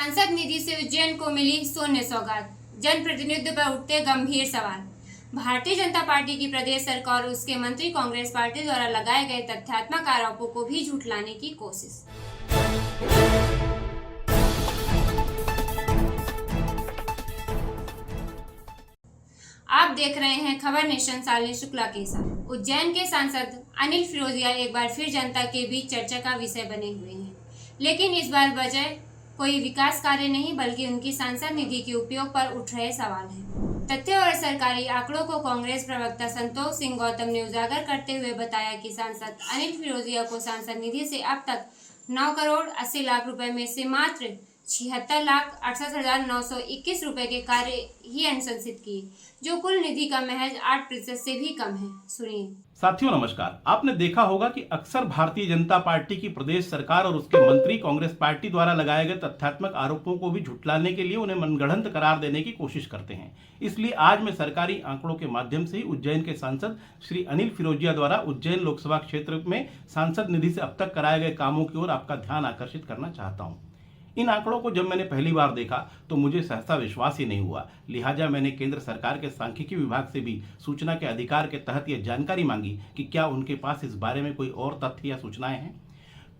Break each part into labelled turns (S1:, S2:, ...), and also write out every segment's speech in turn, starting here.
S1: सांसद निधि से उज्जैन को मिली शून्य सौगात, जनप्रतिनिधित्व पर उठते गंभीर सवाल। भारतीय जनता पार्टी की प्रदेश सरकार और उसके मंत्री कांग्रेस पार्टी द्वारा लगाए गए तथ्यात्मक आरोपों को भी झुठलाने की कोशिश। आप देख रहे हैं खबर नेशन शालिनी शुक्ला के साथ। उज्जैन के सांसद अनिल फिरोजिया एक बार फिर जनता के बीच चर्चा का विषय बने हुए हैं, लेकिन इस बार वजह कोई विकास कार्य नहीं बल्कि उनकी सांसद निधि के उपयोग पर उठ रहे सवाल हैं। तथ्य और सरकारी आंकड़ों को कांग्रेस प्रवक्ता संतोष सिंह गौतम ने उजागर करते हुए बताया कि सांसद अनिल फिरोजिया को सांसद निधि से अब तक 9 करोड़ 80 लाख रुपए में से मात्र 76,68,921 रुपए के कार्य ही अनुशंसित किए, जो कुल निधि का महज 8% से भी कम है। सुनिए।
S2: साथियों नमस्कार। आपने देखा होगा कि अक्सर भारतीय जनता पार्टी की प्रदेश सरकार और उसके मंत्री कांग्रेस पार्टी द्वारा लगाए गए तथ्यात्मक आरोपों को भी झुठलाने के लिए उन्हें मनगढ़ंत करार देने की कोशिश करते हैं। इसलिए आज मैं सरकारी आंकड़ों के माध्यम से ही उज्जैन के सांसद श्री अनिल फिरोजिया द्वारा उज्जैन लोकसभा क्षेत्र में सांसद निधि से अब तक कराए गए कामों की ओर आपका ध्यान आकर्षित करना चाहता हूँ। इन आंकड़ों को जब मैंने पहली बार देखा तो मुझे सहसा विश्वास ही नहीं हुआ। लिहाजा मैंने केंद्र सरकार के सांख्यिकी विभाग से भी सूचना के अधिकार के तहत यह जानकारी मांगी कि क्या उनके पास इस बारे में कोई और तथ्य या सूचनाएं हैं।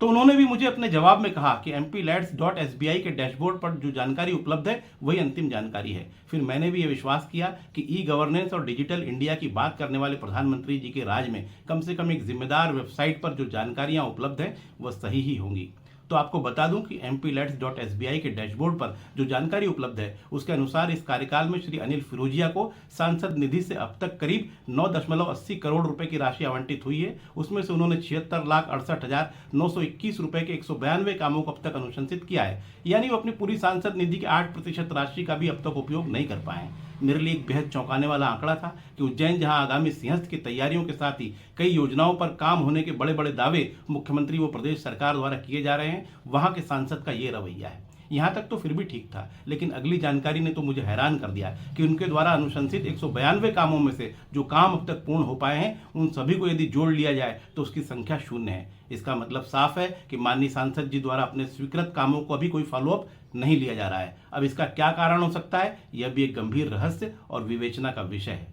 S2: तो उन्होंने भी मुझे अपने जवाब में कहा कि mplats.sbi के डैशबोर्ड पर जो जानकारी उपलब्ध है वही अंतिम जानकारी है। फिर मैंने भी यह विश्वास किया कि ई गवर्नेंस और डिजिटल इंडिया की बात करने वाले प्रधानमंत्री जी के राज में कम से कम एक जिम्मेदार वेबसाइट पर जो जानकारियां उपलब्ध है वह सही ही होंगी। तो आपको बता दूं कि mplats.sbi के डैशबोर्ड पर जो जानकारी उपलब्ध है उसके अनुसार इस कार्यकाल में श्री अनिल फिरोजिया को सांसद निधि से अब तक करीब 9.80 करोड़ रुपए की राशि आवंटित हुई है। उसमें से उन्होंने 76,68,921 रुपए के 192 कामों को अब तक अनुशंसित किया है, यानी वो अपनी पूरी सांसद निधि के 8% राशि का भी अब तक उपयोग नहीं कर पाए हैं। मेरे लिए एक बेहद चौंकाने वाला आंकड़ा था कि उज्जैन जहां आगामी सिंहस्थ की तैयारियों के साथ ही कई योजनाओं पर काम होने के बड़े बड़े दावे मुख्यमंत्री व प्रदेश सरकार द्वारा किए जा रहे हैं, वहां के सांसद का ये रवैया है। यहाँ तक तो फिर भी ठीक था, लेकिन अगली जानकारी ने तो मुझे हैरान कर दिया कि उनके द्वारा अनुशंसित 192 कामों में से जो काम अब तक पूर्ण हो पाए हैं उन सभी को यदि जोड़ लिया जाए तो उसकी संख्या 0 है। इसका मतलब साफ है कि माननीय सांसद जी द्वारा अपने स्वीकृत कामों को अभी कोई फॉलोअप नहीं लिया जा रहा है। अब इसका क्या कारण हो सकता है, यह भी एक गंभीर रहस्य और विवेचना का विषय है।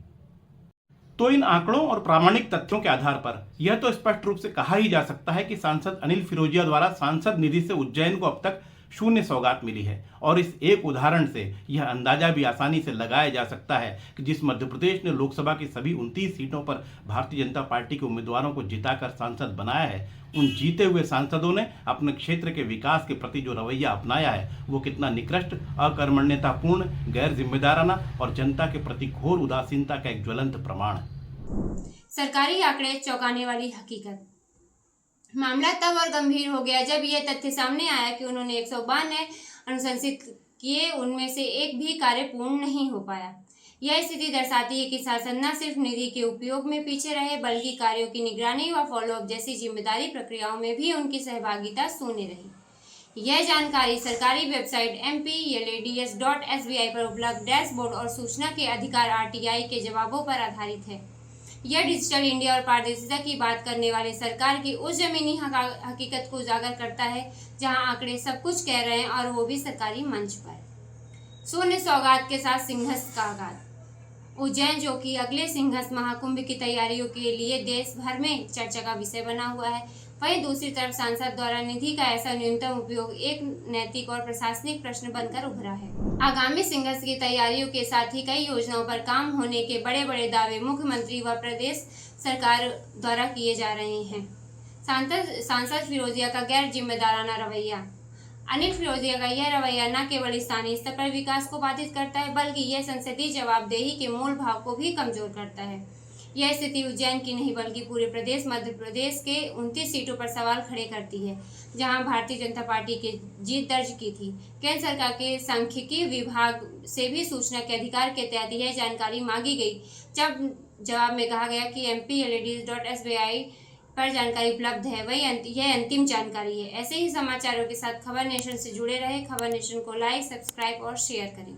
S2: तो इन आंकड़ों और प्रामाणिक तथ्यों के आधार पर यह तो स्पष्ट रूप से कहा ही जा सकता है कि सांसद अनिल फिरोजिया द्वारा सांसद निधि से उज्जैन को अब तक 0 सौगात मिली है। और इस एक उदाहरण से यह अंदाजा भी आसानी से लगाया जा सकता है कि जिस मध्य प्रदेश ने लोकसभा की सभी 29 सीटों पर भारतीय जनता पार्टी के उम्मीदवारों को जिताकर सांसद बनाया है, उन जीते हुए सांसदों ने अपने क्षेत्र के विकास के प्रति जो रवैया अपनाया है वो कितना निकृष्ट, अकर्मण्यतापूर्ण, गैर जिम्मेदाराना और जनता के प्रति घोर उदासीनता का एक ज्वलंत प्रमाण है।
S1: सरकारी आंकड़े चौंकाने वाली हकीकत। मामला तब और गंभीर हो गया जब यह तथ्य सामने आया कि उन्होंने 192 अनुशंसित किए, उनमें से एक भी कार्य पूर्ण नहीं हो पाया। यह स्थिति दर्शाती है कि शासन न सिर्फ निधि के उपयोग में पीछे रहे बल्कि कार्यों की निगरानी व फॉलोअप जैसी जिम्मेदारी प्रक्रियाओं में भी उनकी सहभागिता शून्य रही। यह जानकारी सरकारी वेबसाइट mplats.sbi पर उपलब्ध डैशबोर्ड और सूचना के अधिकार RTI के जवाबों पर आधारित है। यह डिजिटल इंडिया और पारदर्शिता की बात करने वाले सरकार की उस जमीनी हकीकत को उजागर करता है जहां आंकड़े सब कुछ कह रहे हैं और वो भी सरकारी मंच पर। 0 सौगात के साथ सिंहस्थ का आगाज। उज्जैन, जो कि अगले सिंहस्थ महाकुंभ की तैयारियों के लिए देश भर में चर्चा का विषय बना हुआ है, वहीं दूसरी तरफ सांसद द्वारा निधि का ऐसा न्यूनतम उपयोग एक नैतिक और प्रशासनिक प्रश्न बनकर उभरा है। आगामी सिंहस्थ की तैयारियों के साथ ही कई योजनाओं पर काम होने के बड़े बड़े दावे मुख्यमंत्री व प्रदेश सरकार द्वारा किए जा रहे हैं। सांसद फिरोजिया का गैर जिम्मेदाराना रवैया। अनिल फिरोजिया का यह रवैया न केवल स्थानीय स्तर पर विकास को बाधित करता है बल्कि यह संसदीय जवाबदेही के मूल भाव को भी कमजोर करता है। यह स्थिति उज्जैन की नहीं बल्कि पूरे प्रदेश मध्य प्रदेश के 29 सीटों पर सवाल खड़े करती है, जहां भारतीय जनता पार्टी की जीत दर्ज की थी। केंद्र सरकार के सांख्यिकी विभाग से भी सूचना के अधिकार के तहत यह जानकारी मांगी गई, जब जवाब में कहा गया कि mplats.sbi पर जानकारी उपलब्ध है, वही यह अंतिम जानकारी है। ऐसे ही समाचारों के साथ खबर नेशन से जुड़े रहे। खबर नेशन को लाइक, सब्सक्राइब और शेयर करें।